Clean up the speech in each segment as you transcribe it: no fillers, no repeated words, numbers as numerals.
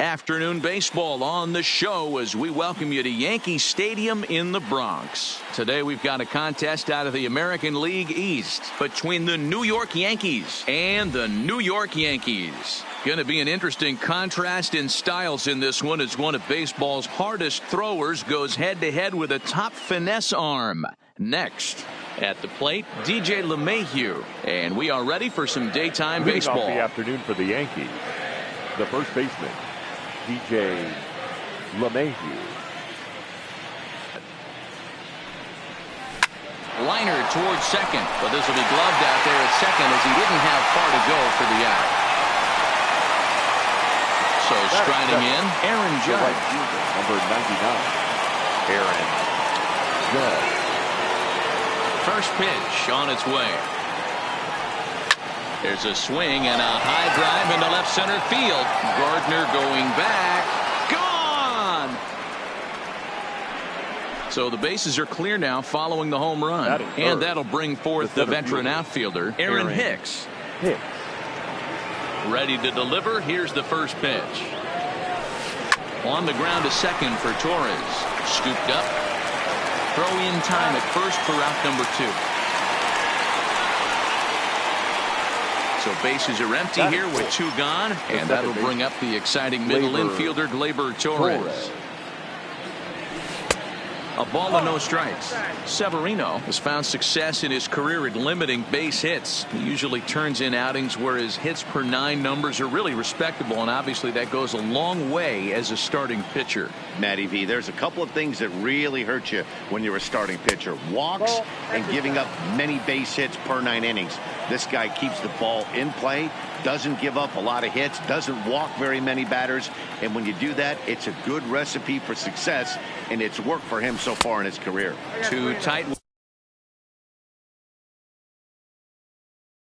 Afternoon baseball on the show as we welcome you to Yankee Stadium in the Bronx. Today we've got a contest out of the American League East between the New York Yankees and the New York Yankees. Going to be an interesting contrast in styles in this one as one of baseball's hardest throwers goes head-to-head with a top finesse arm. Next, at the plate, DJ LeMahieu. And we are ready for some daytime baseball. Off the afternoon for the Yankees, the first baseman, DJ LeMahieu. Liner towards second, but this will be gloved out there at second as he didn't have far to go for the out. So striding in, Aaron Judge. Number 99, Aaron Judge. First pitch on its way. There's a swing and a high drive into left center field. Gardner going back. Gone! So the bases are clear now following the home run. And that'll bring forth the veteran outfielder, Aaron Hicks. Ready to deliver. Here's the first pitch. On the ground to second for Torres. Scooped up. Throw in time at first for out number 2. So bases are empty here with 2 gone, and that'll bring up the exciting middle infielder Gleyber Torres. A ball and no strikes. Severino has found success in his career at limiting base hits. He usually turns in outings where his hits per 9 numbers are really respectable, and obviously that goes a long way as a starting pitcher. Matty V, there's a couple of things that really hurt you when you're a starting pitcher. Walks and giving up many base hits per 9 innings. This guy keeps the ball in play, doesn't give up a lot of hits, doesn't walk very many batters, and when you do that, it's a good recipe for success, and it's worked for him so far in his career. Too tight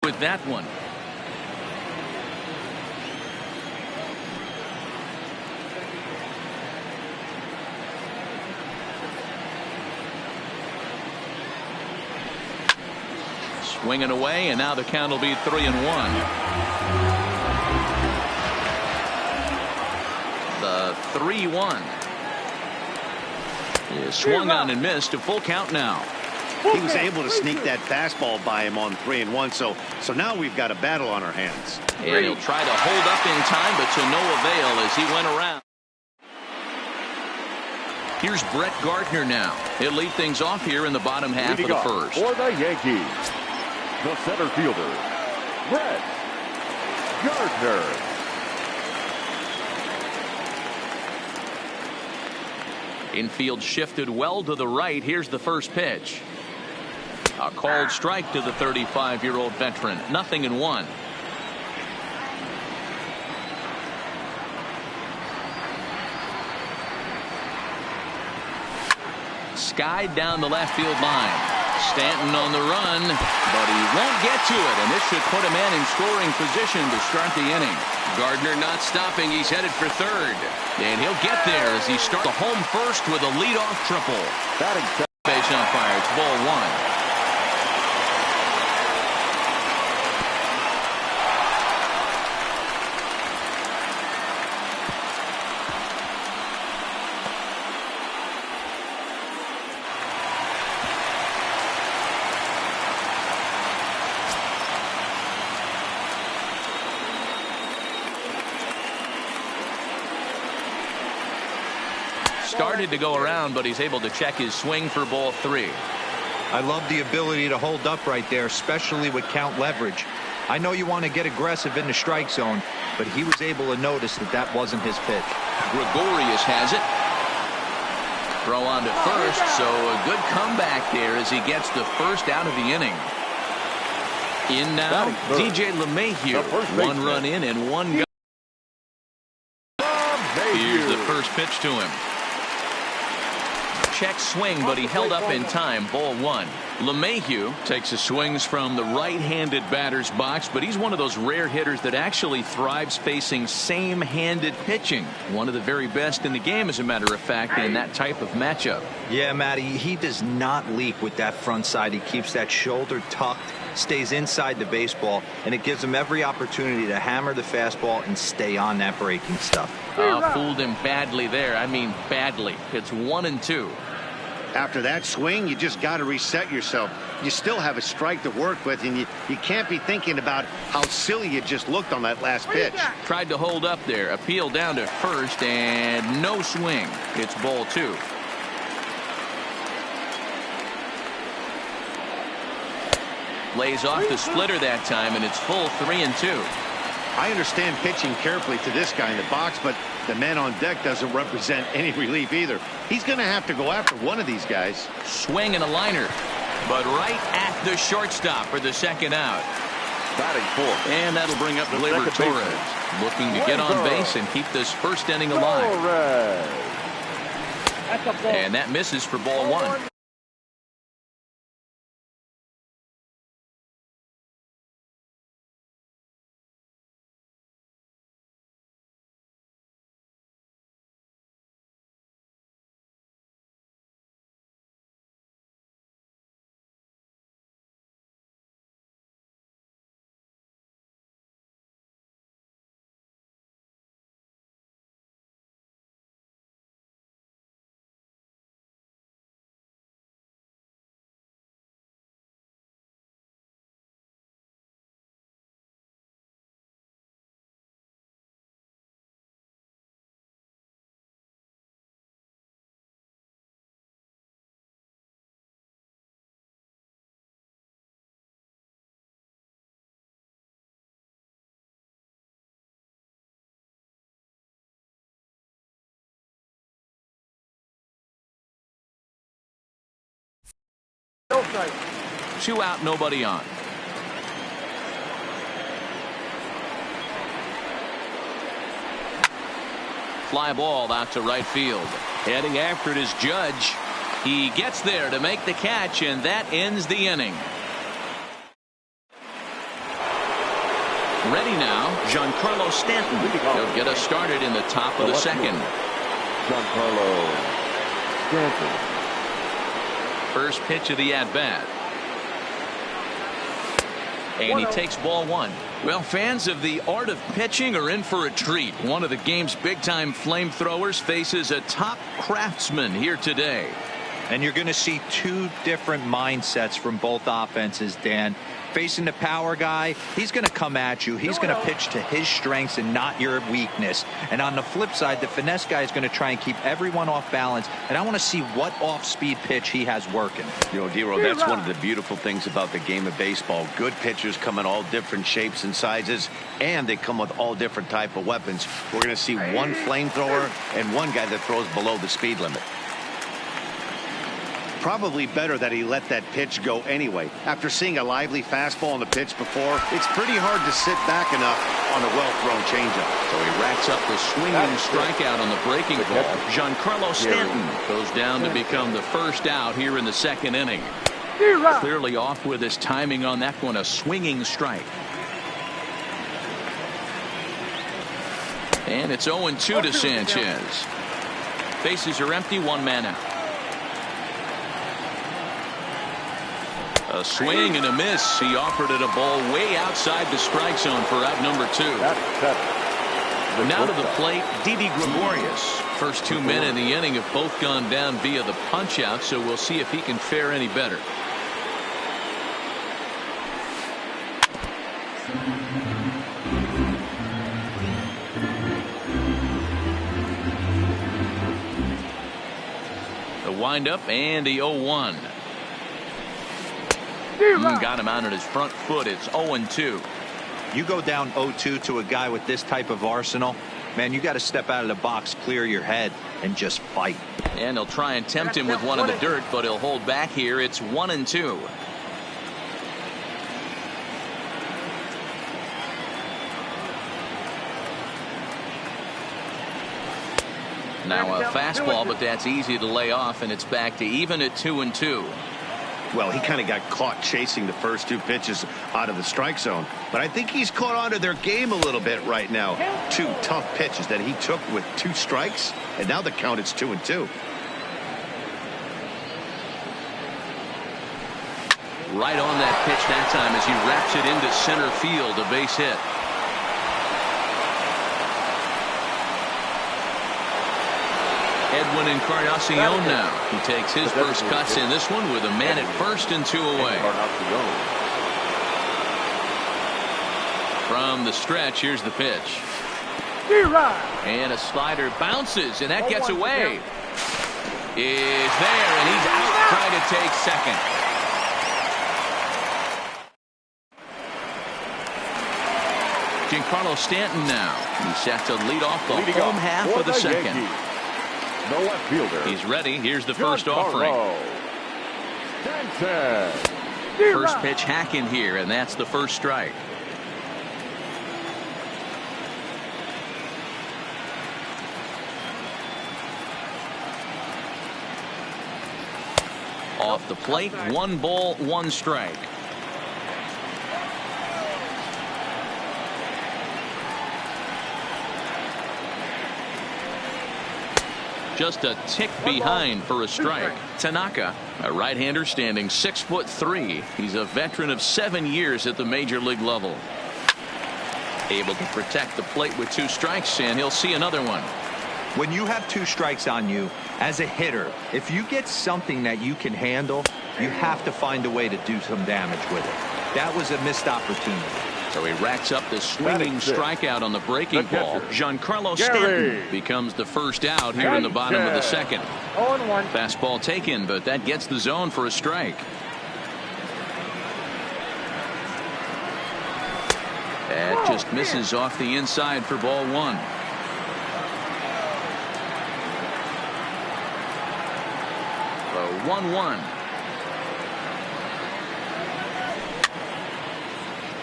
with that one. Swinging away, and now the count will be 3-1. The 3-1 is swung on and missed. A full count now. He was able to sneak that fastball by him on 3-1, so now we've got a battle on our hands. And he'll try to hold up in time, but to no avail as he went around. Here's Brett Gardner now. He'll lead things off here in the bottom half of the first. For the Yankees, the center fielder, Brett Gardner. Infield shifted well to the right. Here's the first pitch. A called strike to the 35-year-old veteran. 0-1. Skied down the left field line. Stanton on the run, but he won't get to it, and this should put a man in scoring position to start the inning. Gardner not stopping. He's headed for third, and he'll get there as he starts the home first with a leadoff triple. Base umpire. It's ball 1. Started to go around, but he's able to check his swing for ball 3. I love the ability to hold up right there, especially with count leverage. I know you want to get aggressive in the strike zone, but he was able to notice that that wasn't his pitch. Gregorius has it. Throw on to first, so a good comeback there as he gets the first out of the inning. In now, DJ LeMahieu. 1 run in and 1 go. Here's the first pitch to him. Check swing, but he held up in time. Ball 1. LeMahieu takes his swings from the right-handed batter's box, but he's one of those rare hitters that actually thrives facing same-handed pitching. One of the very best in the game, as a matter of fact, in that type of matchup. Yeah, Matty, he does not leap with that front side. He keeps that shoulder tucked, stays inside the baseball, and it gives him every opportunity to hammer the fastball and stay on that breaking stuff. Fooled him badly there. I mean badly. It's 1-2. After that swing, you just got to reset yourself. You still have a strike to work with, and you can't be thinking about how silly you just looked on that last pitch. Tried to hold up there. Appeal down to first, and no swing. It's ball 2. Lays off the splitter that time, and it's full 3-2. I understand pitching carefully to this guy in the box, but the man on deck doesn't represent any relief either. He's going to have to go after one of these guys. Swing and a liner, but right at the shortstop for the second out. Batting fourth. And that'll bring up Gleyber Torres, looking to get on base and keep this first inning alive. And that misses for ball 1. Two out, nobody on. Fly ball out to right field. Heading after it is Judge. He gets there to make the catch, and that ends the inning. Ready now, Giancarlo Stanton. He'll get us started in the top of the second. Giancarlo Stanton. First pitch of the at-bat. And he takes ball 1. Well, fans of the art of pitching are in for a treat. One of the game's big-time flamethrowers faces a top craftsman here today. And you're going to see two different mindsets from both offenses, Dan. Facing the power guy, he's going to come at you. He's going to pitch to his strengths and not your weakness. And on the flip side, the finesse guy is going to try and keep everyone off balance. And I want to see what off-speed pitch he has working. You know, D-Row, that's one of the beautiful things about the game of baseball. Good pitchers come in all different shapes and sizes, and they come with all different type of weapons. We're going to see one flamethrower and one guy that throws below the speed limit. Probably better that he let that pitch go anyway. After seeing a lively fastball on the pitch before, it's pretty hard to sit back enough on a well-thrown changeup. So he racks up the swinging strikeout on the breaking ball. Giancarlo Stanton goes down to become the first out here in the second inning. Clearly off with his timing on that one, a swinging strike. And it's 0-2 to Sanchez. Bases are empty, one man out. A swing and a miss. He offered it a ball way outside the strike zone for out number 2. Now to the plate, Didi Gregorius. First 2 men in the inning have both gone down via the punch out, so we'll see if he can fare any better. The windup and the 0-1. Got him out on his front foot. It's 0-2. You go down 0-2 to a guy with this type of arsenal, man, you got to step out of the box, clear your head, and just fight. And he'll try and tempt him with one in the dirt, but he'll hold back here. It's 1-2. Now a fastball, but that's easy to lay off, and it's back to even at 2-2. Well, he kind of got caught chasing the first two pitches out of the strike zone. But I think he's caught on to their game a little bit right now. Two tough pitches that he took with 2 strikes, and now the count is 2-2. Right on that pitch that time as he wraps it into center field, a base hit. Edwin Encarnacion now. He takes his first cuts in this one with a man at first and 2 away. From the stretch, here's the pitch. And a slider bounces, and that gets away. Is there, and he's out trying to take second. Giancarlo Stanton now. He's set to lead off the home half of the second. The left fielder. He's ready. Here's the first offering. Stanton. First pitch hacking here, and that's the first strike. Off the plate, 1 ball, 1 strike. Just a tick behind for a strike. Tanaka, a right-hander standing 6'3". He's a veteran of 7 years at the major league level. Able to protect the plate with 2 strikes, and he'll see another one. When you have 2 strikes on you as a hitter, if you get something that you can handle, you have to find a way to do some damage with it. That was a missed opportunity. So he racks up the swinging strikeout on the breaking ball. Giancarlo Stanton becomes the first out here in the bottom of the second. 0-1. Fastball taken, but that gets the zone for a strike. That just misses off the inside for ball 1. So 1-1.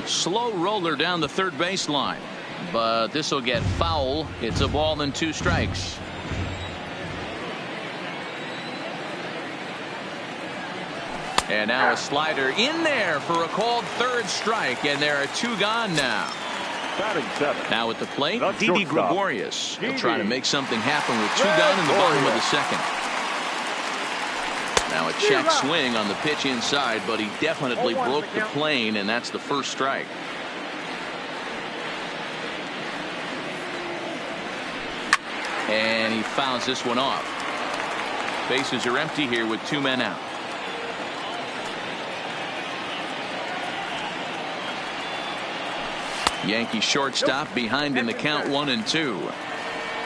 Slow roller down the third baseline, but this will get foul. It's a ball and 2 strikes. And now a slider in there for a called third strike, and there are 2 gone now. Now at the plate, Didi Gregorius. He'll try to make something happen with 2 gone in the bottom of the second. Now a check swing on the pitch inside, but he definitely broke the plane, and that's the first strike. And he fouls this one off. Bases are empty here with 2 men out. Yankee shortstop behind in the count 1-2.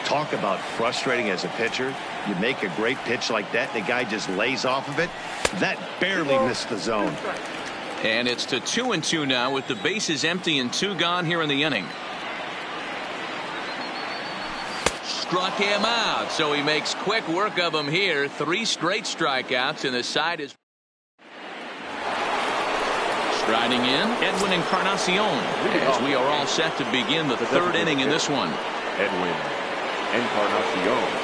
Talk about frustrating as a pitcher. You make a great pitch like that, the guy just lays off of it. That barely missed the zone. And it's to 2-2 now with the bases empty and 2 gone here in the inning. Struck him out, so he makes quick work of him here. 3 straight strikeouts, and the side is striding in. Edwin Encarnacion, as we are all set to begin the 3rd inning in this one. Edwin Encarnacion.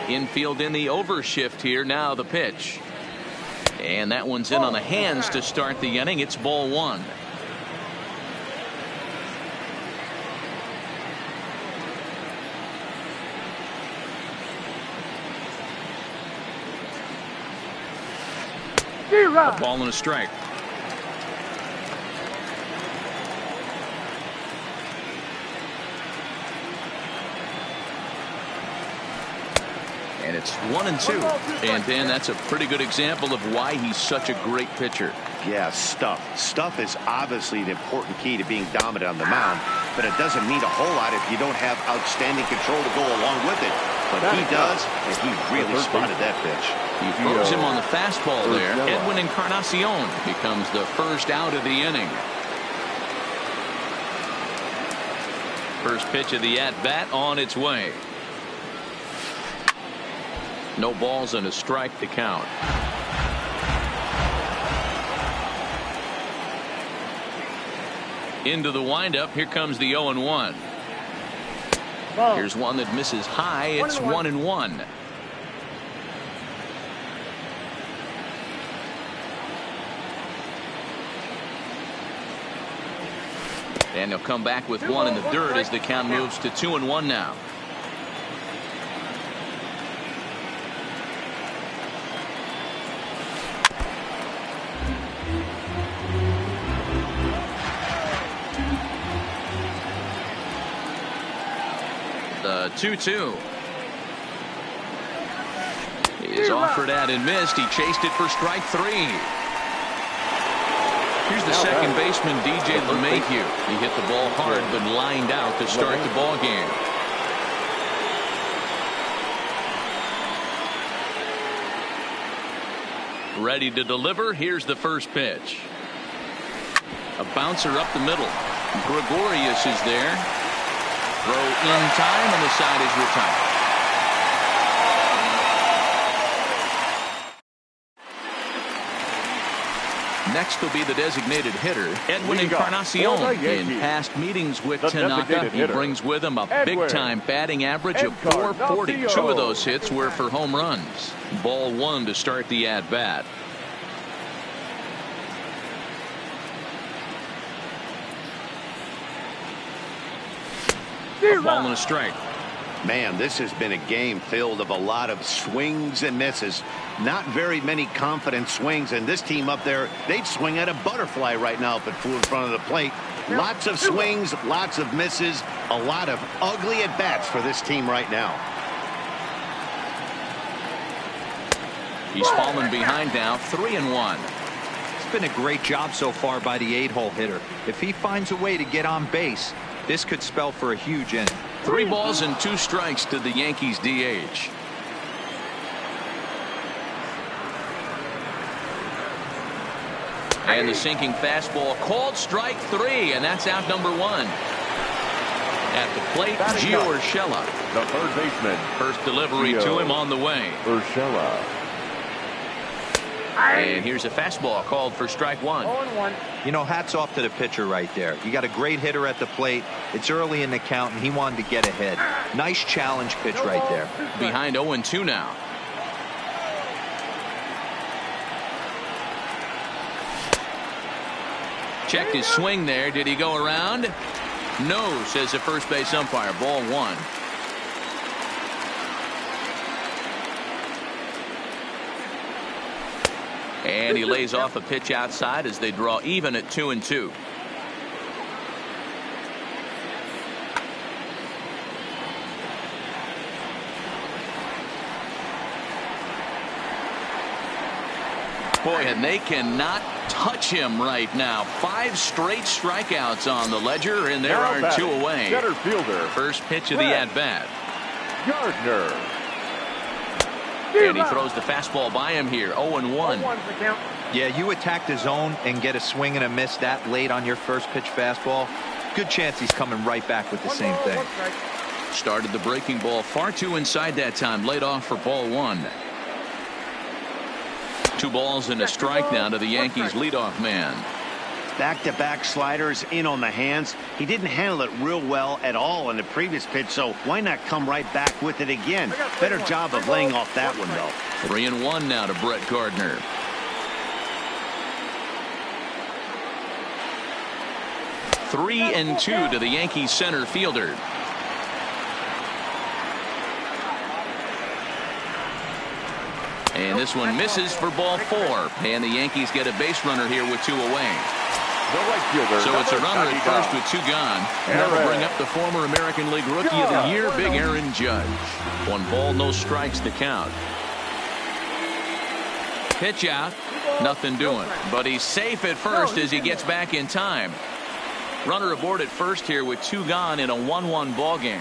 Infield in the overshift here. Now the pitch, and that one's in on the hands to start the inning. It's ball 1. A ball and a strike. And it's 1-2. And Dan, that's a pretty good example of why he's such a great pitcher. Yeah, stuff. Stuff is obviously an important key to being dominant on the mound, but it doesn't mean a whole lot if you don't have outstanding control to go along with it. But he does, and he really spotted that pitch. He throws him on the fastball there. Edwin Encarnacion becomes the first out of the inning. First pitch of the at-bat on its way. No balls and a strike to count. Into the windup. Here comes the 0-1. Here's one that misses high. It's 1-1. And he'll come back with one in the dirt as the count moves to 2-1 now. The 2-2 is offered at and missed. He chased it for strike three. Here's the second baseman, DJ LeMahieu. He hit the ball hard but lined out to start the ball game. Ready to deliver. Here's the first pitch. A bouncer up the middle. Gregorius is there. Throw in time, and the side is retired. Next will be the designated hitter, Edwin Encarnacion. In past meetings with Tanaka, he brings with him a big-time batting average of .440. Two of those hits were for home runs. Ball one to start the at-bat. A ball and a strike. Man, this has been a game filled of a lot of swings and misses. Not very many confident swings, and this team up there, they'd swing at a butterfly right now if it flew in front of the plate. Lots of swings, lots of misses, a lot of ugly at-bats for this team right now. He's fallen behind now, 3-1. It's been a great job so far by the 8-hole hitter. If he finds a way to get on base, this could spell for a huge inning. 3 balls and 2 strikes to the Yankees DH. And the sinking fastball called strike 3, and that's out number 1. At the plate, Gio Urshela. The third baseman. First delivery to him on the way. Urshela. And here's a fastball called for strike 1. You know, hats off to the pitcher right there. You got a great hitter at the plate. It's early in the count, and he wanted to get ahead. Nice challenge pitch right there. Behind 0-2 now. Checked his swing there. Did he go around? No, says the first base umpire. Ball 1. And he lays off a pitch outside as they draw even at 2-2. Boy, and they cannot touch him right now. 5 straight strikeouts on the ledger, and there are 2 away. Center fielder. First pitch of the at-bat. Gardner. And he throws the fastball by him here. 0-1. Yeah, you attack the zone and get a swing and a miss that late on your first pitch fastball. Good chance he's coming right back with the same thing. Started the breaking ball far too inside that time. Laid off for ball 1. 2 balls and a strike now to the Yankees leadoff man. Back-to-back sliders in on the hands. He didn't handle it real well at all in the previous pitch, so why not come right back with it again? Better job of laying off that one, though. 3-1 now to Brett Gardner. Three and 2 to the Yankees center fielder. And this one misses for ball 4. And the Yankees get a base runner here with 2 away. So it's a runner at first with 2 gone. And that'll bring up the former American League Rookie of the Year, Big Aaron Judge. 1 ball, no strikes to count. Pitch out. Nothing doing. But he's safe at first as he gets back in time. Runner aboard at first here with 2 gone in a 1-1 ball game.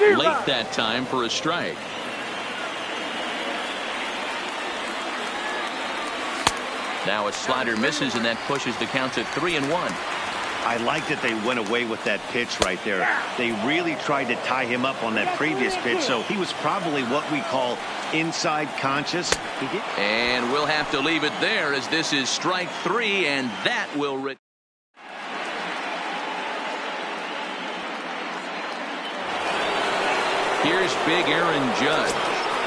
Late that time for a strike. Now a slider misses, and that pushes the count to 3-1. I like that they went away with that pitch right there. They really tried to tie him up on that previous pitch, so he was probably what we call inside conscious. And we'll have to leave it there as this is strike 3, and that will Here's big Aaron Judge.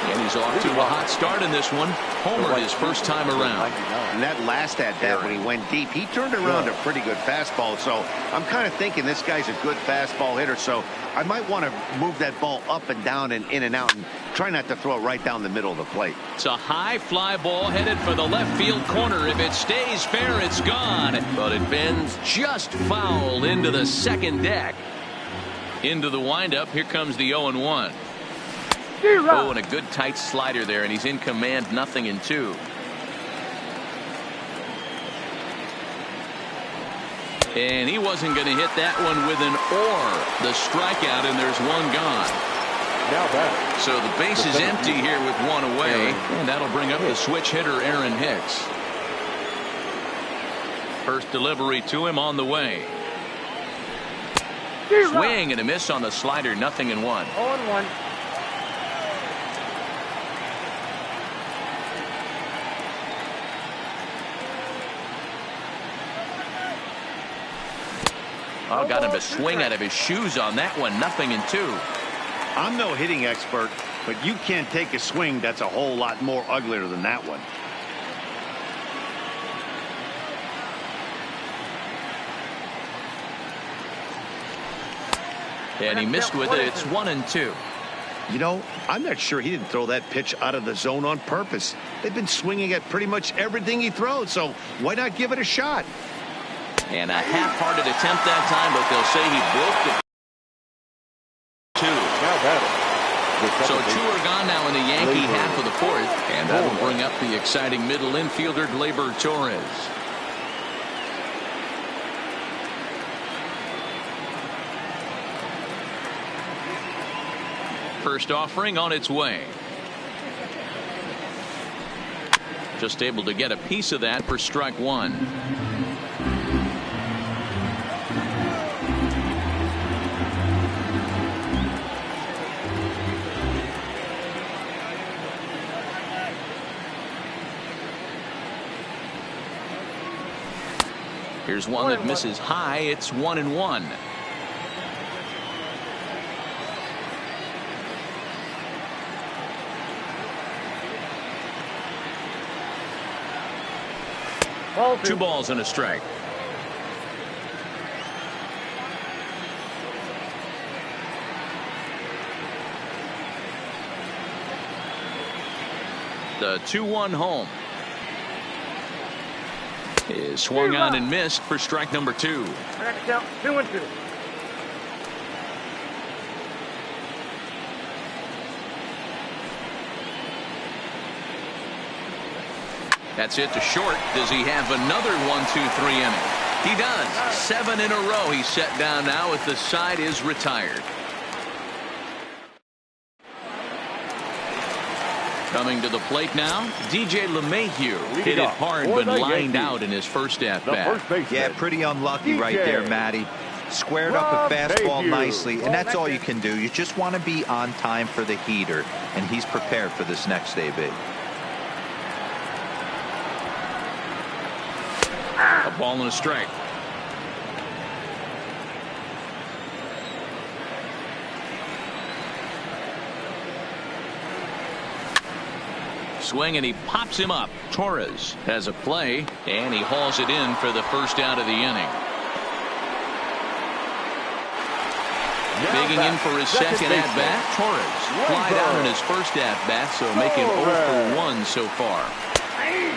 And he's off to a hot start in this one. Homered his first time around. And that last at-bat when he went deep, he turned around a pretty good fastball. So I'm kind of thinking this guy's a good fastball hitter. So I might want to move that ball up and down and in and out and try not to throw it right down the middle of the plate. It's a high fly ball headed for the left field corner. If it stays fair, it's gone. But it bends just foul into the second deck. Into the windup. Here comes the 0-1. Oh, and a good tight slider there, and he's in command, 0-2. And he wasn't going to hit that one with an or. The strikeout, and there's one gone. Now back. So the base is empty here with one away, and that'll bring up the switch hitter, Aaron Hicks. First delivery to him on the way. Swing and a miss on the slider, 0-1. 0-1. Oh, got him to swing out of his shoes on that one, 0-2. I'm no hitting expert, but you can't take a swing that's a whole lot more uglier than that one. And he missed with it. It's 1-2. You know, I'm not sure he didn't throw that pitch out of the zone on purpose. They've been swinging at pretty much everything he throws, so why not give it a shot? And a half-hearted attempt that time, but they'll say he broke the two. Now batting. So two are gone now in the Yankee half of the fourth, and that'll bring up the exciting middle infielder, Gleyber Torres. First offering on its way. Just able to get a piece of that for strike one. Here's one that misses high. It's 1-1. Two balls and a strike. The 2-1 home is swung on and missed for strike number 2. I got to count 2-2. That's it to short. Does he have another 1-2-3 inning? He does. 7 in a row he's set down now as the side is retired. Coming to the plate now, DJ LeMahieu hit it hard but lined out in his first at-bat. Yeah, pretty unlucky right there, Matty. Squared up a fastball nicely, and that's all you can do. You just want to be on time for the heater, and he's prepared for this next AB. A ball and a strike. Swing and he pops him up. Torres has a play and he hauls it in for the first out of the inning. Digging in for his second at bat, Torres flied out in his first at bat, so making 0 for 1 so far.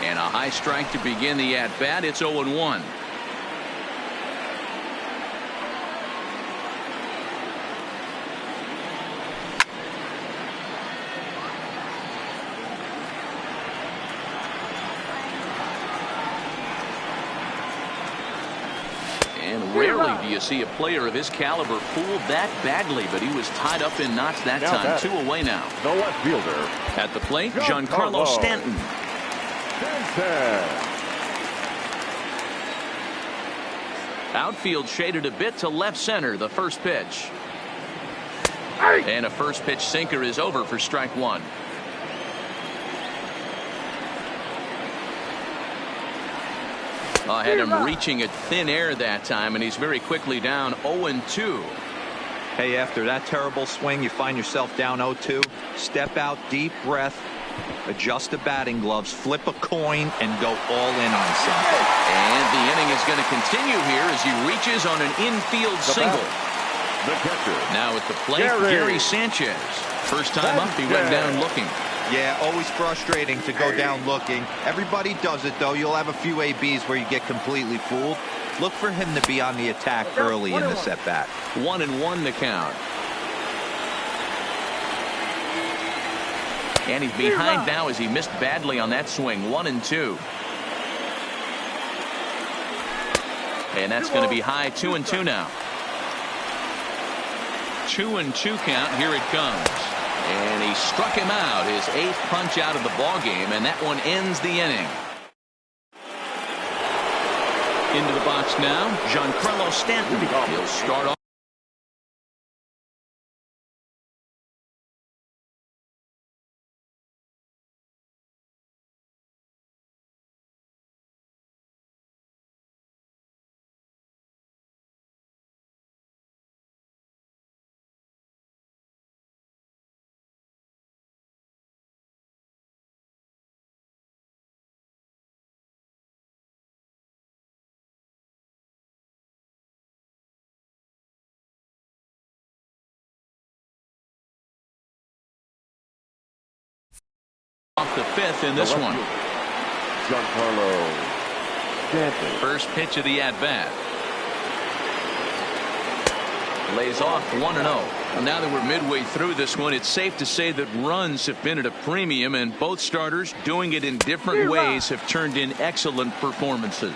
And a high strike to begin the at bat. It's 0-1. And rarely do you see a player of his caliber fooled that badly, but he was tied up in knots that time. 2 away now. The left fielder at the plate, Giancarlo Stanton. Outfield shaded a bit to left center. The first pitch. And a first pitch sinker is over for strike 1. I had him reaching at thin air that time, and he's very quickly down 0-2. Hey, after that terrible swing, you find yourself down 0-2. Step out, deep breath, adjust the batting gloves, flip a coin, and go all in on something. And the inning is going to continue here as he reaches on an infield single. The catcher. Now at the plate, Gary Sanchez. First time up, he went down looking. Yeah, always frustrating to go down looking. Everybody does it, though. You'll have a few ABs where you get completely fooled. Look for him to be on the attack early in this at-bat. 1-1 the count. And he's behind now as he missed badly on that swing. 1-2. And that's going to be high. 2-2 now. 2-2 count. Here it comes. And he struck him out, his 8th punch out of the ball game, and that one ends the inning. Into the box now, Giancarlo Stanton. He'll start off. Off the 5th in this one. Giancarlo Stanton. First pitch of the at-bat. Lays off 1-0. Now that we're midway through this one, it's safe to say that runs have been at a premium, and both starters, doing it in different ways, have turned in excellent performances.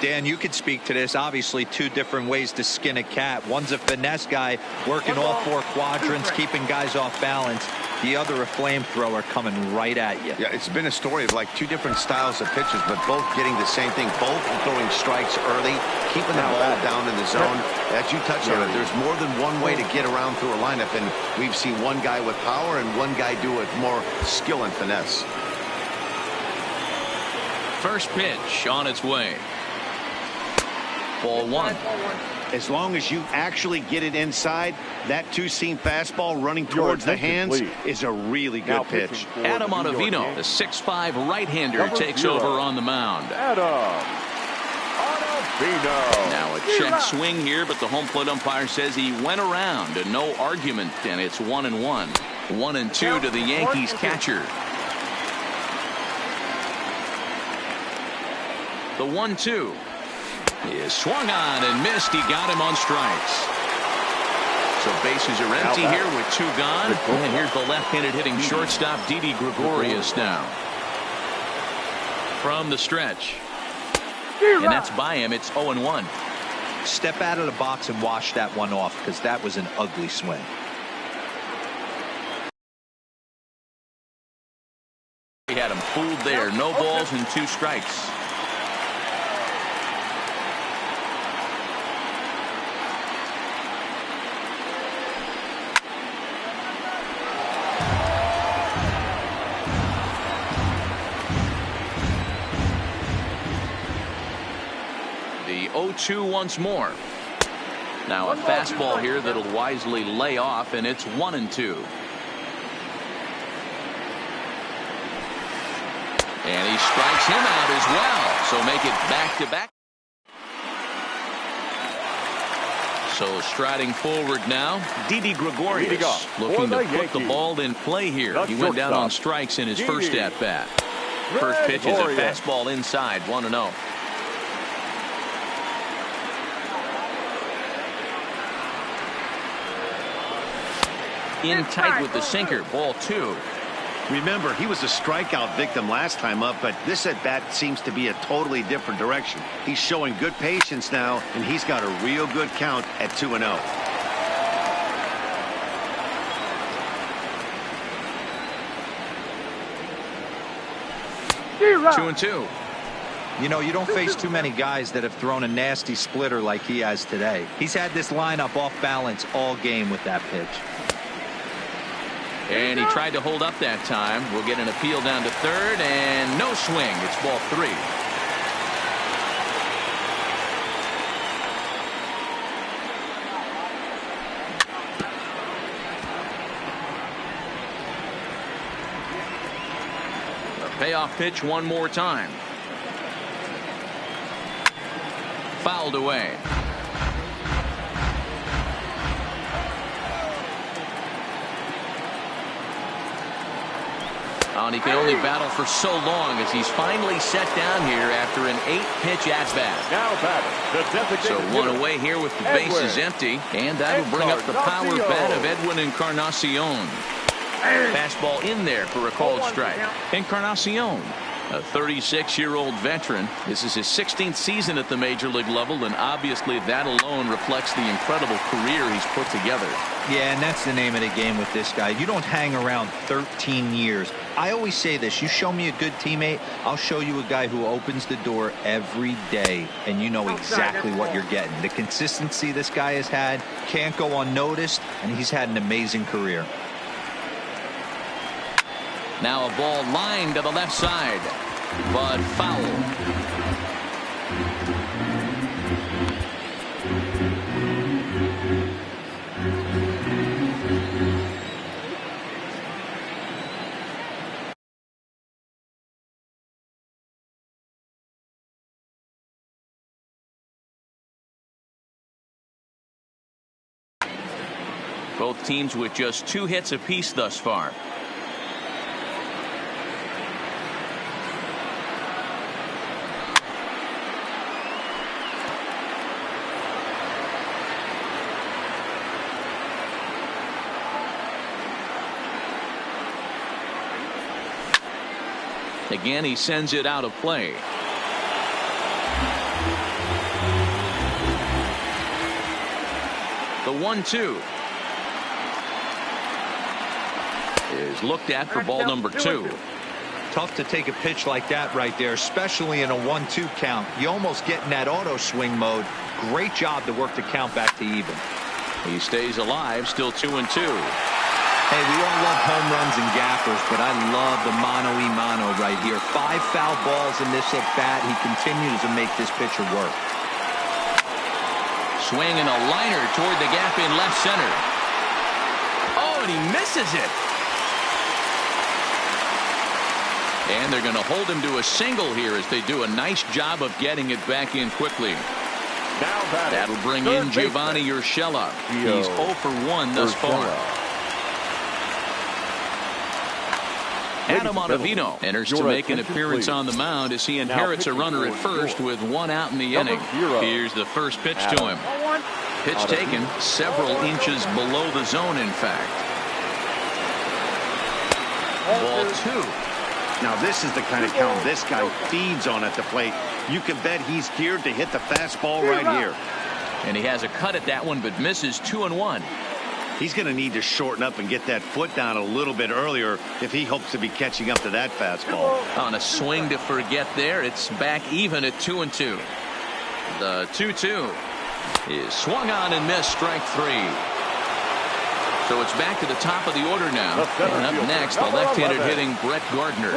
Dan, you could speak to this. Obviously, 2 different ways to skin a cat. One's a finesse guy, working all 4 quadrants, keeping guys off balance. The other, a flamethrower coming right at you. Yeah, it's been a story of like 2 different styles of pitches, but both getting the same thing. Both throwing strikes early, keeping the ball down in the zone. As you touched on it, there's more than one way to get around through a lineup, and we've seen one guy with power and one guy do it more skill and finesse. First pitch on its way. Ball 1. As long as you actually get it inside, that 2-seam fastball running towards the hands is a really good pitch. Adam Ottavino, the 6'5" right-hander, takes over on the mound. Adam Ottavino. Now a check swing here, but the home plate umpire says he went around, and no argument, and it's 1-1. 1-2 to the Yankees catcher. The 1-2. He is swung on and missed. He got him on strikes. So bases are empty here with 2 gone. And here's the left-handed hitting shortstop, Didi Gregorius now. From the stretch. And that's by him. It's 0-1. Step out of the box and wash that one off, because that was an ugly swing. He had him fooled there. No balls and 2 strikes. The 0-2 once more. Now a fastball here that'll wisely lay off, and it's 1-2. And he strikes him out as well. So make it back-to-back. So striding forward now, Didi Gregorius looking to put the ball in play here. He went down on strikes in his first at-bat. First pitch is a fastball inside, 1-0. In tight with the sinker, ball 2. Remember, he was a strikeout victim last time up, but this at-bat seems to be a totally different direction. He's showing good patience now, and he's got a real good count at 2-0. 2-2. You know, you don't face too many guys that have thrown a nasty splitter like he has today. He's had this lineup off balance all game with that pitch. And he tried to hold up that time. We'll get an appeal down to third, and no swing. It's ball 3. Payoff pitch one more time. Fouled away. And he can only battle for so long as he's finally set down here after an 8-pitch at-bat. Now batting, so one away here with the bases empty, and that'll bring up the power bat of Edwin Encarnacion. Fastball in there for a called strike. Encarnacion, a 36-year-old veteran. This is his 16th season at the major league level, and obviously that alone reflects the incredible career he's put together. Yeah, and that's the name of the game with this guy. You don't hang around 13 years. I always say this, you show me a good teammate, I'll show you a guy who opens the door every day, and you know exactly what you're getting. The consistency this guy has had can't go unnoticed, and he's had an amazing career. Now a ball lined to the left side, but foul. Both teams with just 2 hits apiece thus far. Again, he sends it out of play. The 1-2 is looked at for ball number 2. Tough to take a pitch like that right there, especially in a 1-2 count. You almost get in that auto swing mode. Great job to work the count back to even. He stays alive, still 2-2. Hey, we all love home runs and gappers, but I love the mano-a-mano right here. 5 foul balls in this at bat. He continues to make this pitcher work. Swing and a liner toward the gap in left center. Oh, and he misses it. And they're going to hold him to a single here as they do a nice job of getting it back in quickly. That'll bring in Giovanni Urshela. He's 0 for 1 thus far. Adam Ottavino enters to make an appearance on the mound as he inherits a runner at first with 1 out in the inning. Here's the first pitch to him. Pitch taken several inches below the zone, in fact. Ball 2. Now this is the kind of count this guy feeds on at the plate. You can bet he's geared to hit the fastball right here. And he has a cut at that one, but misses 2-1. He's going to need to shorten up and get that foot down a little bit earlier if he hopes to be catching up to that fastball. On a swing to forget there, it's back even at 2-2. The 2-2 is swung on and missed, strike 3. So it's back to the top of the order now. And up next, the left-handed hitting Brett Gardner.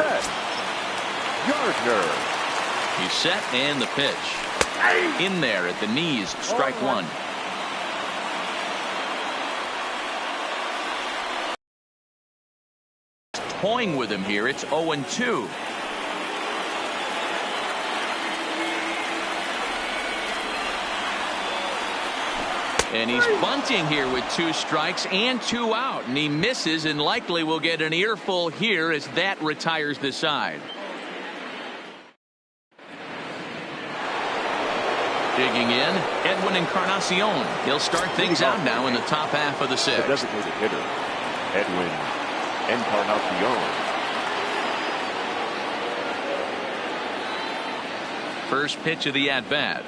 He's set, and the pitch. In there at the knees, strike 1. Toying with him here, it's 0-2. And he's bunting here with 2 strikes and 2 out, and he misses and likely will get an earful here as that retires the side. Digging in, Edwin Encarnacion. He'll start things out now in the top half of the 6th. The designated hitter, Edwin Encarnacion. First pitch of the at-bat.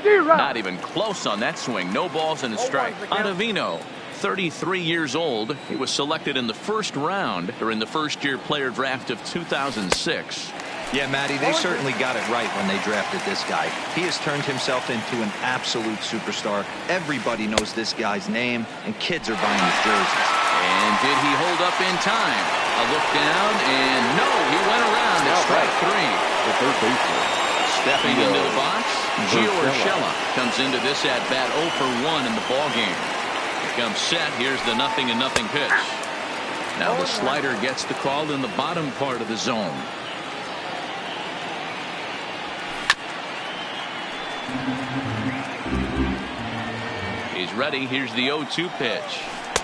Not even close on that swing. No balls and a strike. Ottavino, 33 years old. He was selected in the first round during the first-year player draft of 2006. Yeah, Matty, they certainly got it right when they drafted this guy. He has turned himself into an absolute superstar. Everybody knows this guy's name, and kids are buying his jerseys. And did he hold up in time? A look down, and no, he went around at strike 3. The third baseman. Stepping into the box, Gio Urshela comes into this at-bat 0 for 1 in the ballgame. He comes set. Here's the 0-0 pitch. Now the slider gets the call in the bottom part of the zone. He's ready. Here's the 0-2 pitch.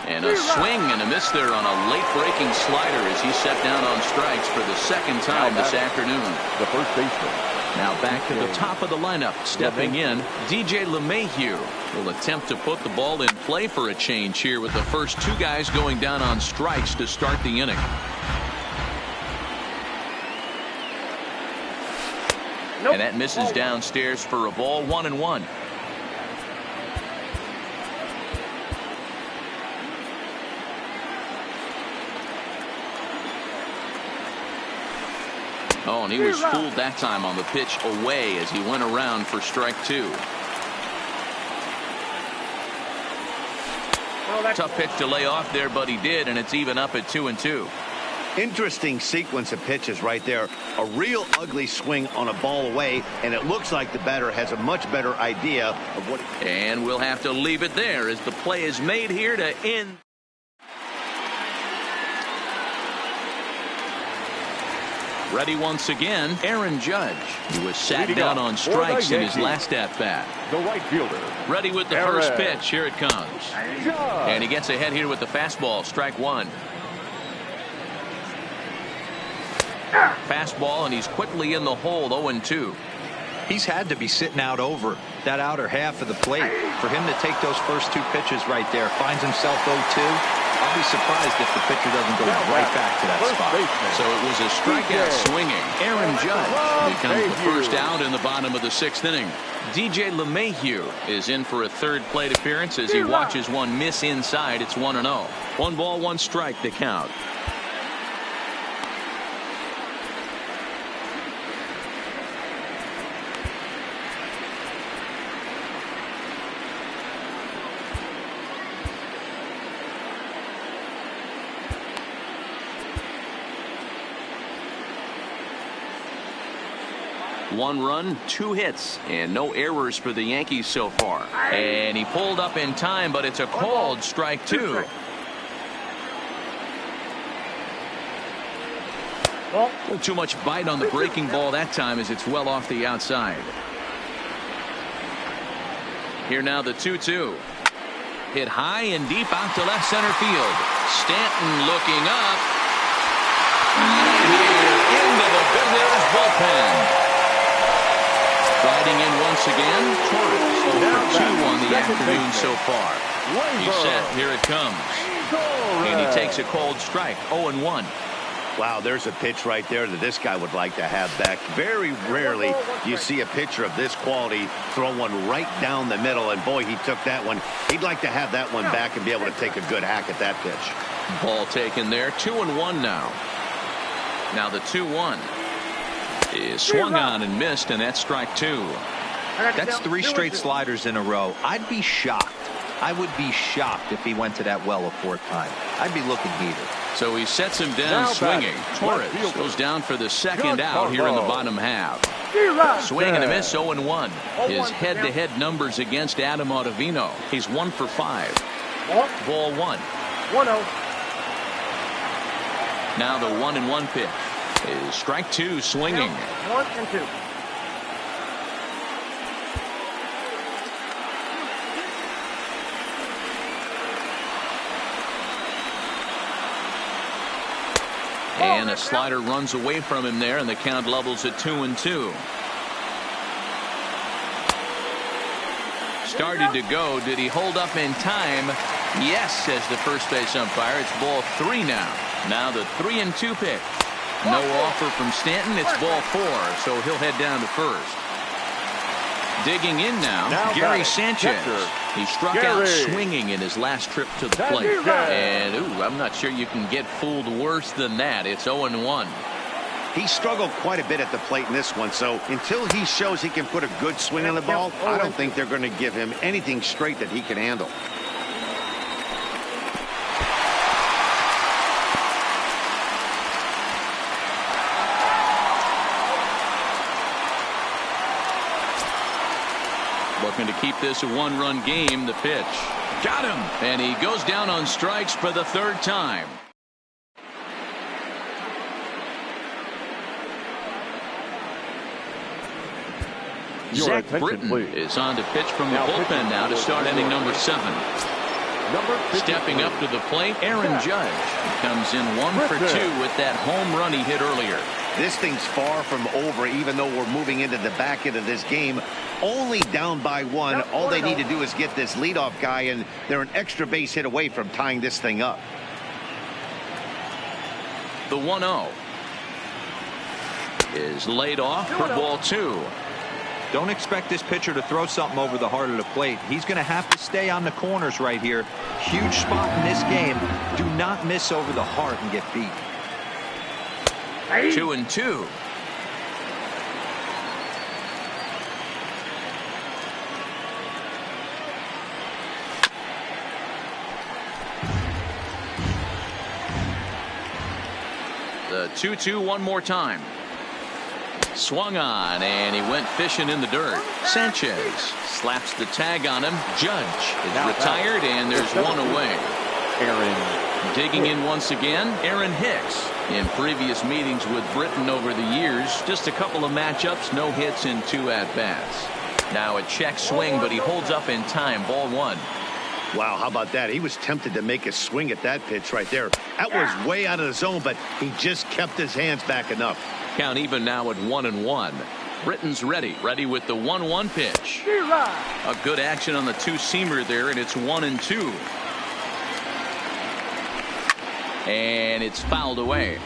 And a swing and a miss there on a late breaking slider as he's set down on strikes for the second time this afternoon. The first baseman. Now back to the top of the lineup. Stepping in, DJ LeMahieu will attempt to put the ball in play for a change here with the first two guys going down on strikes to start the inning. And that misses downstairs for a ball, 1-1. Oh, and he was fooled that time on the pitch away as he went around for strike two. Tough pitch to lay off there, but he did, and it's even up at 2-2. Interesting sequence of pitches right there. A real ugly swing on a ball away, and it looks like the batter has a much better idea of what. And we'll have to leave it there as the play is made here to end. Ready once again, Aaron Judge, who was sat down on strikes in his last at-bat. The right fielder. Ready with the first pitch. Here it comes. And he gets ahead here with the fastball. Strike one. Fastball, and he's quickly in the hole, 0-2. He's had to be sitting out over that outer half of the plate for him to take those first two pitches right there. Finds himself 0-2. I'll be surprised if the pitcher doesn't go right back to that spot. So it was a strikeout swinging. Aaron Judge becomes the first out in the bottom of the sixth inning. DJ LeMahieu is in for a third plate appearance as he watches one miss inside. It's 1-0. 1 ball, 1 strike to count. One run, 2 hits, and no errors for the Yankees so far. And he pulled up in time, but it's a called strike two. Too much bite on the breaking ball that time as it's well off the outside. Here now the 2-2. Hit high and deep out to left center field. Stanton looking up. Here into the Phillies bullpen. Riding in once again, Torres over 2 on the afternoon so far. He's set. Here it comes. And he takes a cold strike. 0-1. Wow, there's a pitch right there that this guy would like to have back. Very rarely do you see a pitcher of this quality throw one right down the middle, and boy, he took that one. He'd like to have that one back and be able to take a good hack at that pitch. Ball taken there. 2-1 now. Now the 2-1 is swung on and missed, and that's strike two. That's 3 straight sliders in a row. I'd be shocked. I would be shocked if he went to that well a 4th time. I'd be looking heated. So he sets him down swinging. Torres goes down for the second out here in the bottom half. Swing and a miss, 0-1. His head-to-head numbers against Adam Ottavino. He's 1 for 5. Ball 1. 1-0. Now the 1-1 pitch is strike two, swinging. 1-2. And a slider runs away from him there, and the count levels at 2-2. Started to go. Did he hold up in time? Yes, says the first base umpire. It's ball 3 now. Now the 3-2 pitch. No offer from Stanton. It's ball 4, so he'll head down to first. Digging in now Gary Sanchez. He struck out swinging in his last trip to the plate. And, I'm not sure you can get fooled worse than that. It's 0-1. He struggled quite a bit at the plate in this one, so until he shows he can put a good swing on the ball, I don't think they're going to give him anything straight that he can handle. Looking to keep this a 1-run game. The pitch. Got him. And he goes down on strikes for the 3rd time. Your Zach attention, Britton please. is on to pitch from the Now bullpen now to start inning number 7. Stepping up to the plate, Aaron Judge comes in 1 for 2 with that home run he hit earlier. This thing's far from over, even though we're moving into the back end of this game. Only down by 1. All they need to do is get this leadoff guy, and they're an extra base hit away from tying this thing up. The 1-0 is laid off for ball 2. Don't expect this pitcher to throw something over the heart of the plate. He's going to have to stay on the corners right here. Huge spot in this game. Do not miss over the heart and get beat. 2-2. The 2-2 one more time. Swung on, and he went fishing in the dirt. Sanchez slaps the tag on him. Judge is retired, and there's one away. Aaron digging in once again, Aaron Hicks. In previous meetings with Britton over the years, just a couple of matchups, no hits in 2 at-bats. Now a check swing, but he holds up in time. Ball 1. Wow, how about that? He was tempted to make a swing at that pitch right there. That was way out of the zone, but he just kept his hands back enough. Count even now at 1-1. Britton's ready with the 1-1 pitch. A good action on the two-seamer there, and it's 1-2. And it's fouled away.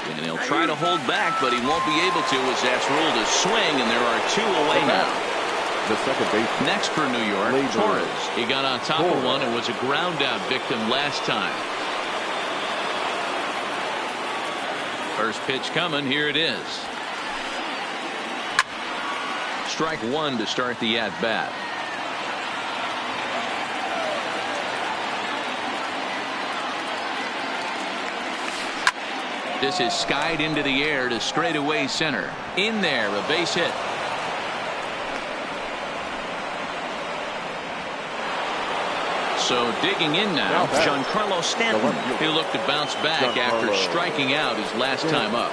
And he'll try to hold back, but he won't be able to, as that's ruled a swing, and there are 2 away now. The second base. Next for New York, Torres. He got on top of one and was a ground-out victim last time. First pitch coming. Here it is. Strike 1 to start the at-bat. This is skied into the air to straightaway center. In there, a base hit. So digging in now, Giancarlo Stanton. He looked to bounce back after striking out his last time up.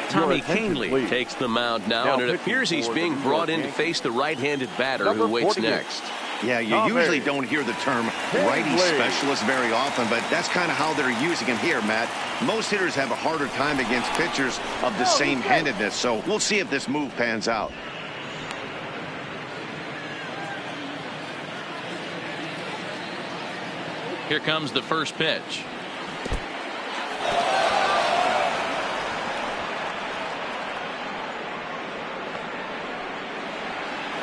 Tommy Kahnle takes the mound now, and it appears he's being brought in to face the right-handed batter who waits next. Yeah, you usually don't hear the term righty specialist very often, but that's kind of how they're using him here, Matt. Most hitters have a harder time against pitchers of the same handedness, so we'll see if this move pans out. Here comes the first pitch.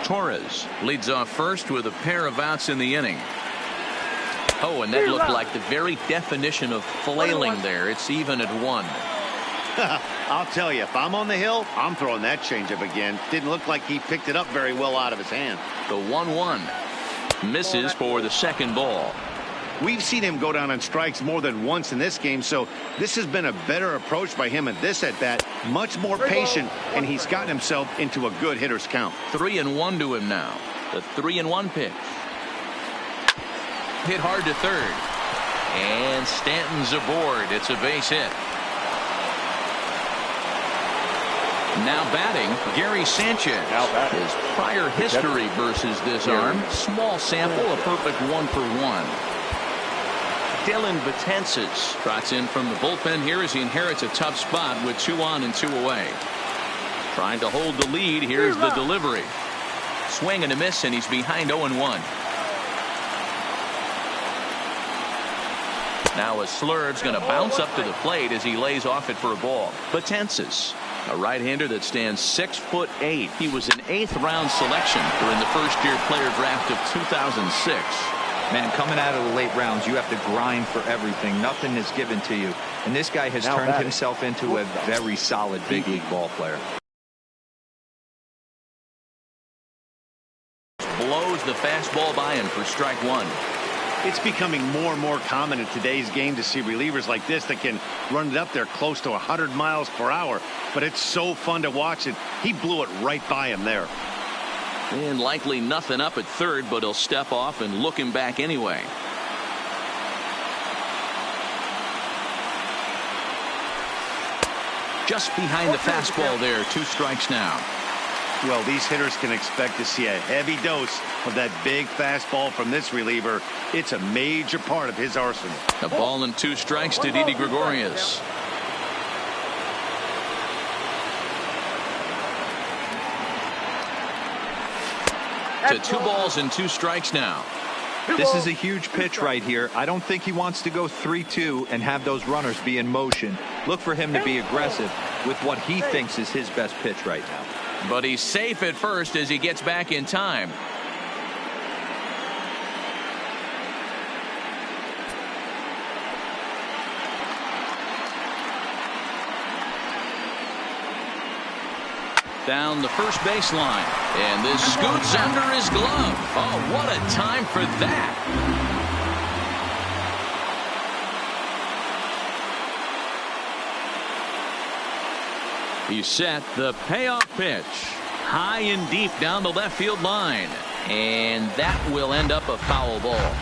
Torres leads off first with a pair of outs in the inning. Oh, and that looked like the very definition of flailing there. It's even at 1. I'll tell you, if I'm on the hill, I'm throwing that changeup again. Didn't look like he picked it up very well out of his hand. The 1-1 misses for the second ball. We've seen him go down on strikes more than once in this game, so this has been a better approach by him at this at-bat. Much more patient, and he's gotten himself into a good hitter's count. 3-1 to him now. The 3-1 pitch. Hit hard to third. And Stanton's aboard. It's a base hit. Now batting, Gary Sanchez. His prior history versus this arm. Small sample, a perfect 1 for 1. Dylan Betances trots in from the bullpen here as he inherits a tough spot with 2 on and 2 away. Trying to hold the lead. Here's the delivery. Swing and a miss, and he's behind 0-1. Now a Slurve's going to bounce up to the plate as he lays off it for a ball. Betances, a right-hander that stands 6'8". He was an 8th round selection during the first-year player draft of 2006. Man, coming out of the late rounds, you have to grind for everything. Nothing is given to you. And this guy has turned himself into a very solid big league ball player. Blows the fastball by him for strike 1. It's becoming more and more common in today's game to see relievers like this that can run it up there close to 100 miles per hour. But it's so fun to watch it. He blew it right by him there. And likely nothing up at third, but he'll step off and look him back anyway. Just behind the fastball there. 2 strikes now. Well, these hitters can expect to see a heavy dose of that big fastball from this reliever. It's a major part of his arsenal. A ball and 2 strikes to Didi Gregorius. To 2 balls and 2 strikes now. This is a huge pitch right here. I don't think he wants to go 3-2 and have those runners be in motion. Look for him to be aggressive with what he thinks is his best pitch right now. But he's safe at first as he gets back in time. Down the first baseline, and this scoots under his glove. Oh, what a time for that. He's set. The payoff pitch, high and deep down the left field line, and that will end up a foul ball.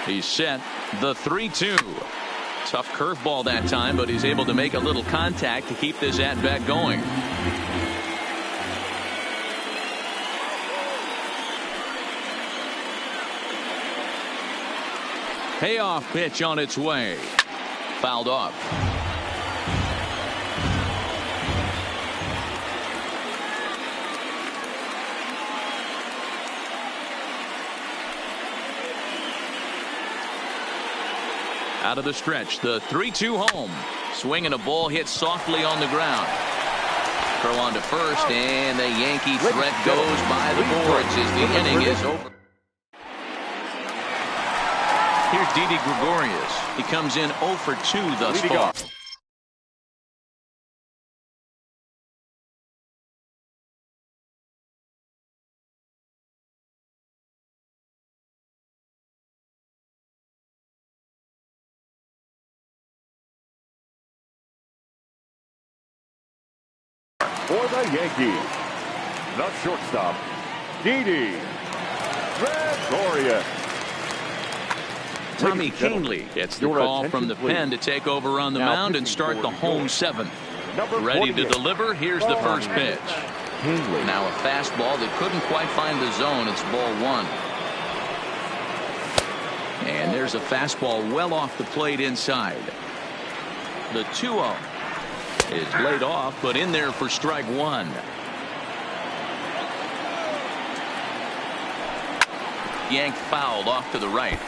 He's set. The 3-2. Tough curveball that time, but he's able to make a little contact to keep this at-bat going. Payoff pitch on its way. Fouled off. Out of the stretch, the 3-2 home. Swinging a ball hit softly on the ground. Throw on to first, and the Yankee threat goes by the boards as the inning is over. Here's Didi Gregorius. He comes in 0 for 2 thus far. For the Yankees, the shortstop, Didi Gregorius. Tommy Kahnle gets the call from the pen to take over on the mound and start the home 7th. Ready to deliver. Here's the first pitch. Now a fastball that couldn't quite find the zone. It's ball 1. And there's a fastball well off the plate inside. The 2-0 is laid off, but in there for strike 1. Yanked fouled off to the right.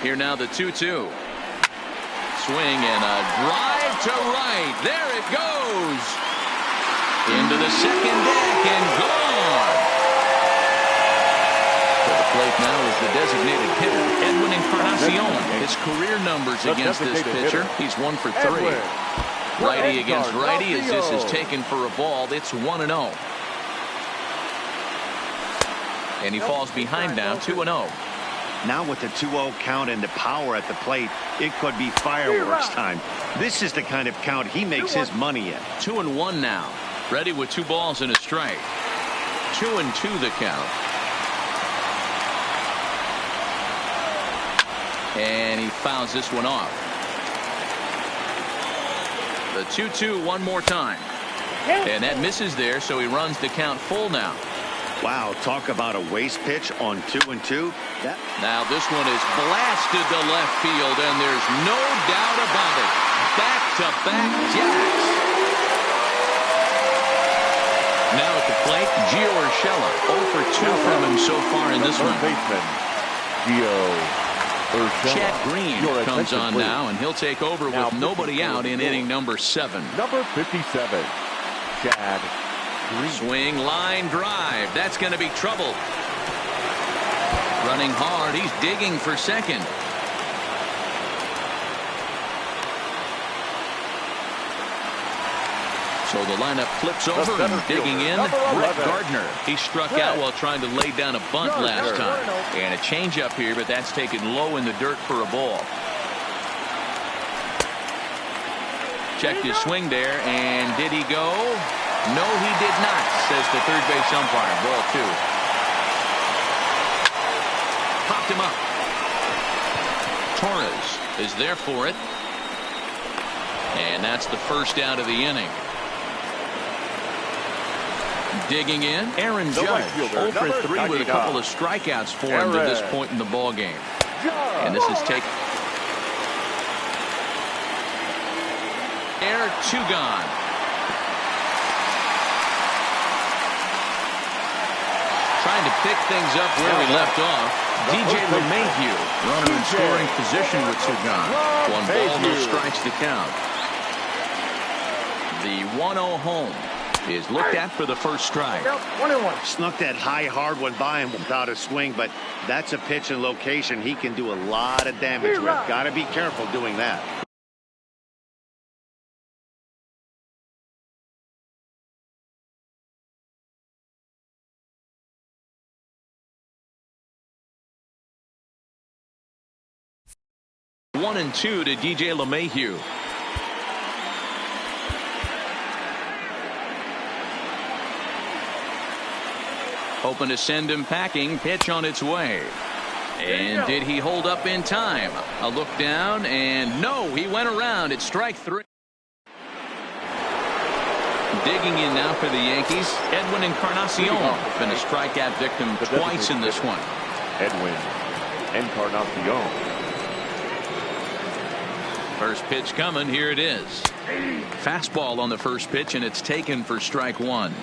Here now the 2-2. Swing and a drive to right. There it goes. Into the second deck and gone. To the plate now is the designated hitter, Edwin Encarnacion. His career numbers against this pitcher, he's 1 for 3. Righty against righty as this is taken for a ball. It's 1-0. And he falls behind now, 2-0. Now with the 2-0 count and the power at the plate, it could be fireworks time. This is the kind of count he makes his money in. 2-1 now. Ready with 2 balls and a strike. 2-2 the count. And he fouls this one off. The 2-2 one more time. And that misses there, so he runs the count full now. Wow, talk about a waste pitch on 2-2. Now this one is blasted to left field, and there's no doubt about it. Back-to-back jacks. Now at the plate, Gio Urshela. 0 for 2 from him so far in this one. Chad Green comes on now, and he'll take over with nobody out in inning number 7. Number 57, Chad Green. Swing, line drive. That's going to be trouble. Running hard. He's digging for second. So the lineup flips over and digging in. Brett Gardner. He struck out while trying to lay down a bunt last time. And a changeup here, but that's taken low in the dirt for a ball. checked his swing there, and did he go? No, he did not, says the third base umpire. Ball 2. Popped him up. Torres is there for it. And that's the first out of the inning. Digging in, Aaron Judge, 0 for 3 with a couple of strikeouts for him to this point in the ball game. And this is taken. Air 2 gone. Trying to pick things up where we left off. DJ LeMahieu, runner in scoring position with 2 gone. 1 ball, no strikes to count. The 1-0 home is looked at for the first strike. 1-1. Snuck that high, hard one by him without a swing, but that's a pitch and location he can do a lot of damage with. Got to be careful doing that. One and 2 to DJ LeMahieu. Hoping to send him packing. Pitch on its way. And did he hold up in time? A look down, and no, he went around. It's strike 3. Digging in now for the Yankees, Edwin Encarnacion. Been a strikeout victim twice in this one. Edwin Encarnacion. First pitch coming. Here it is. Fastball on the first pitch, and it's taken for strike 1.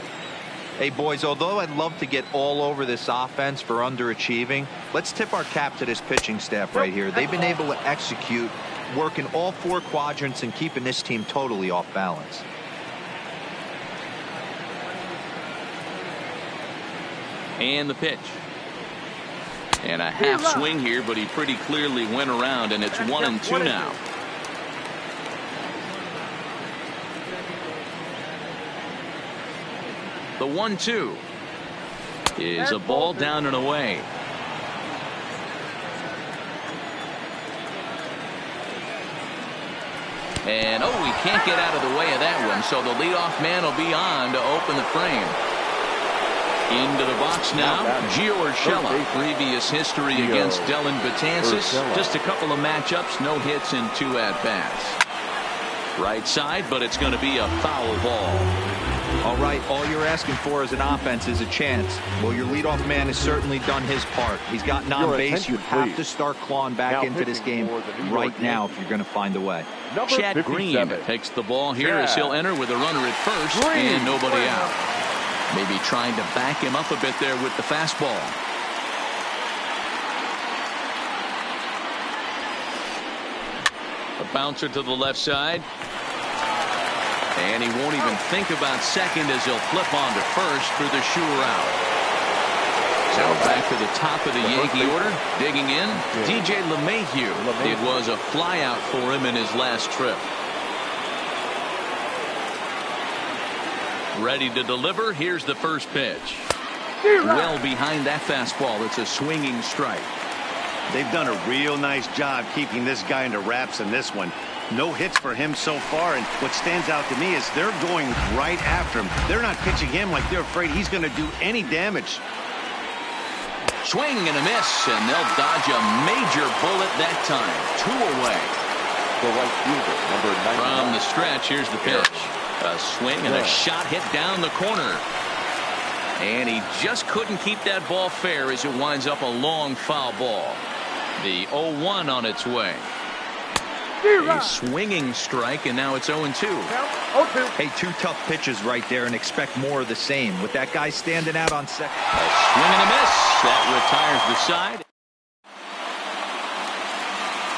Hey, boys, although I'd love to get all over this offense for underachieving, let's tip our cap to this pitching staff right here. They've been able to execute, working all 4 quadrants and keeping this team totally off balance. And the pitch. And a half swing here, but he pretty clearly went around, and it's 1 and 2 now. The 1-2 is a ball down and away. And oh, he can't get out of the way of that one, so the leadoff man will be on to open the frame. Into the box now, Gio Urshela. Previous history against Dellin Betances. Just a couple of matchups, no hits and 2 at-bats. Right side, but it's going to be a foul ball. All right, all you're asking for as an offense is a chance. Well, your leadoff man has certainly done his part. He's gotten on base. You have to start clawing back into this game right now if you're going to find a way. Chad Green takes the ball here as he'll enter with a runner at first and nobody out. Maybe trying to back him up a bit there with the fastball. A bouncer to the left side. And he won't even think about second as he'll flip on to first for the sure out. So back to the top of the Yankee order. Digging in, DJ LeMahieu. It was a flyout for him in his last trip. Ready to deliver. Here's the first pitch. Well behind that fastball. It's a swinging strike. They've done a real nice job keeping this guy into wraps in this one. No hits for him so far, and what stands out to me is they're going right after him. They're not pitching him like they're afraid he's going to do any damage. Swing and a miss, and they'll dodge a major bullet that time. 2 away. The right fielder, number 9. From the stretch, here's the pitch. A swing and a shot hit down the corner. And he just couldn't keep that ball fair as it winds up a long foul ball. The 0-1 on its way. A swinging strike, and now it's 0-2. Hey, 2 tough pitches right there, and expect more of the same. With that guy standing out on second. A swing and a miss. That retires the side.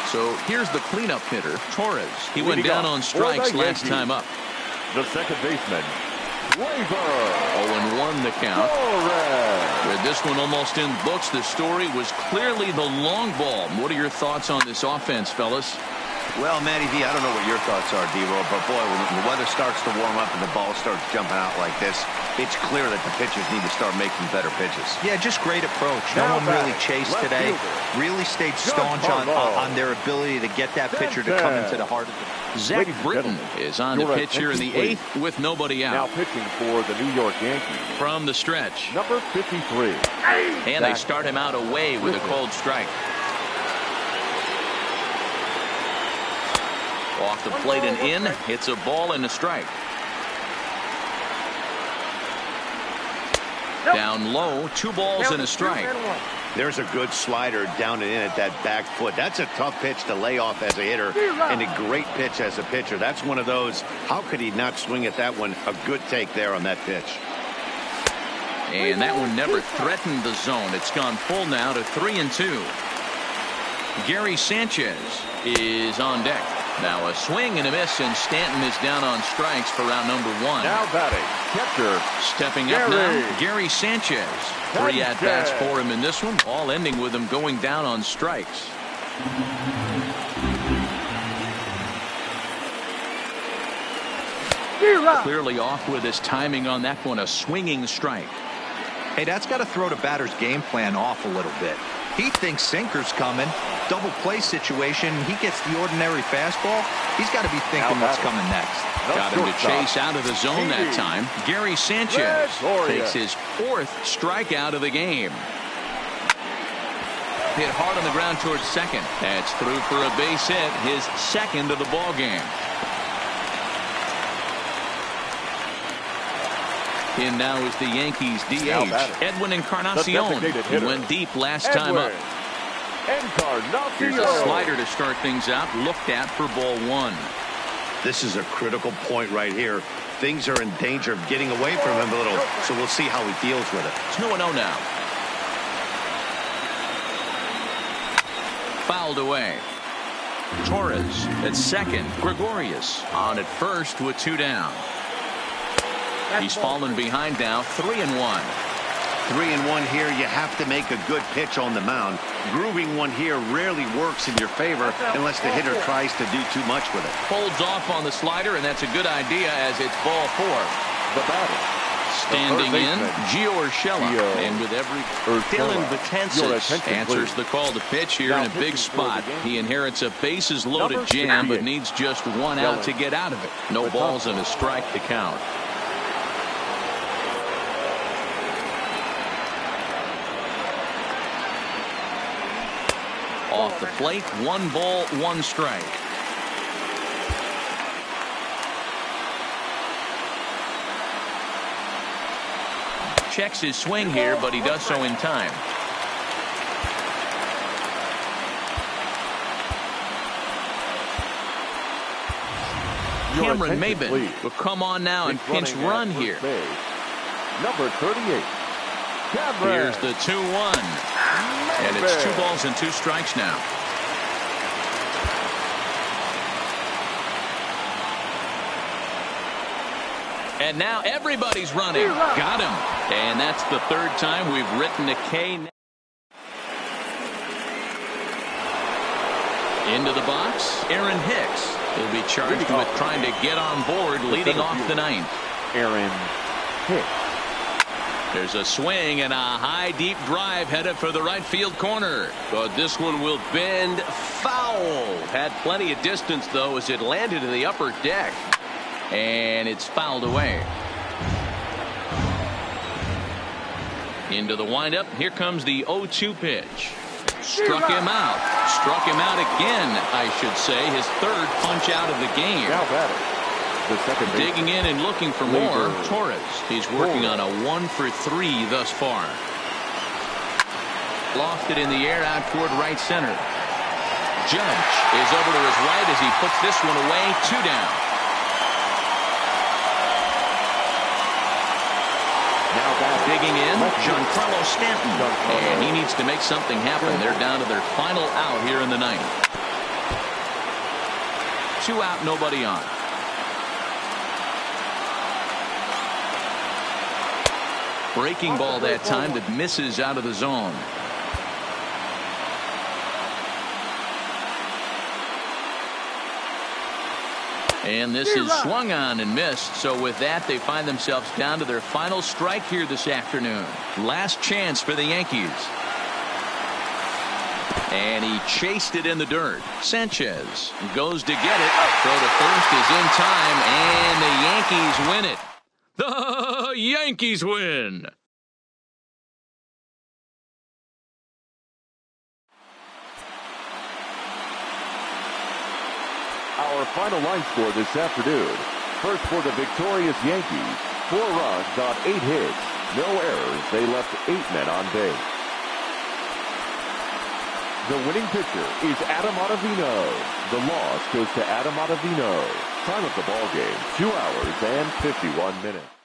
So here's the cleanup hitter, Torres. He went down on strikes last time up. The second baseman, 0-1 the count. With this one almost in books, the story was clearly the long ball. What are your thoughts on this offense, fellas? Well, Matty V, I don't know what your thoughts are, D-Roll, but boy, when the weather starts to warm up and the ball starts jumping out like this, It's clear that the pitchers need to start making better pitches. Yeah, just great approach. No one really chased today. Really stayed staunch on their ability to get that pitcher to come into the heart of the... Zach Britton is on the pitch here in the 8th with nobody out. Now pitching for the New York Yankees. From the stretch. Number 53. And they start him out away with a cold strike. Off the plate and in. It's a ball and a strike. Down low, 2 balls and a strike. There's a good slider down and in at that back foot. That's a tough pitch to lay off as a hitter and a great pitch as a pitcher. That's one of those, how could he not swing at that one? A good take there on that pitch. And that one never threatened the zone. It's gone full now to 3-2. Gary Sanchez is on deck. Now a swing and a miss, and Stanton is down on strikes for round number 1. Now batting, catcher. Stepping up now, Gary Sanchez. 3 at-bats for him in this one, all ending with him going down on strikes. Clearly off with his timing on that one, a swinging strike. Hey, that's got to throw the batter's game plan off a little bit. He thinks sinker's coming. Double play situation. He gets the ordinary fastball. He's got to be thinking what's coming next. Got him to chase out of the zone that time. Gary Sanchez takes his 4th strikeout of the game. Hit hard on the ground towards second. That's through for a base hit, his 2nd of the ball game. In now is the Yankees DH, Edwin Encarnacion. He went deep last time up. Here's a slider to start things out, looked at for ball 1. This is a critical point right here. Things are in danger of getting away from him a little, so we'll see how he deals with it. It's 2-0 now. Fouled away. Torres at second. Gregorius on at first with 2 down. He's fallen behind now, 3-1. 3-1 here. You have to make a good pitch on the mound. Grooving one here rarely works in your favor unless the hitter tries to do too much with it. Holds off on the slider, and that's a good idea as it's ball 4. The batter. Standing in, Gio Urshela. And with every... Dylan Betances answers the call to pitch here in a big spot. He inherits a bases-loaded jam, but needs just 1 out to get out of it. No balls and a strike to count. Off the plate, 1 ball, 1 strike. Checks his swing here, but he does so in time. Cameron Maybin will come on now and pinch run here. Number 38. Here's the 2-1. And it's 2 balls and 2 strikes now. And now everybody's running. Got him. And that's the 3rd time we've written a K. Into the box, Aaron Hicks. He'll be charged with trying to get on board, leading off the 9th. Aaron Hicks. There's a swing and a high deep drive headed for the right field corner. But this one will bend foul. Had plenty of distance though as it landed in the upper deck. And it's fouled away. Into the windup. Here comes the 0-2 pitch. Struck him out. Struck him out again, I should say. His 3rd punch out of the game. Now batting. Digging in and looking for more. Torres. He's working on a 1-for-3 thus far. Lofted in the air out toward right center. Judge is over to his right as he puts this one away. 2 down. Now digging in, Giancarlo Stanton. And he needs to make something happen. They're down to their final out here in the 9th. 2 out, nobody on. Breaking ball that time that misses out of the zone. And this is swung on and missed. So with that, they find themselves down to their final strike here this afternoon. Last chance for the Yankees. And he chased it in the dirt. Sanchez goes to get it. Throw to first is in time, and the Yankees win it. The Yankees win. Our final line score this afternoon. First for the victorious Yankees. 4 runs on 8 hits. No errors. They left 8 men on base. The winning pitcher is Adam Ottavino. The loss goes to Adam Ottavino. Time of the ball game, 2 hours and 51 minutes.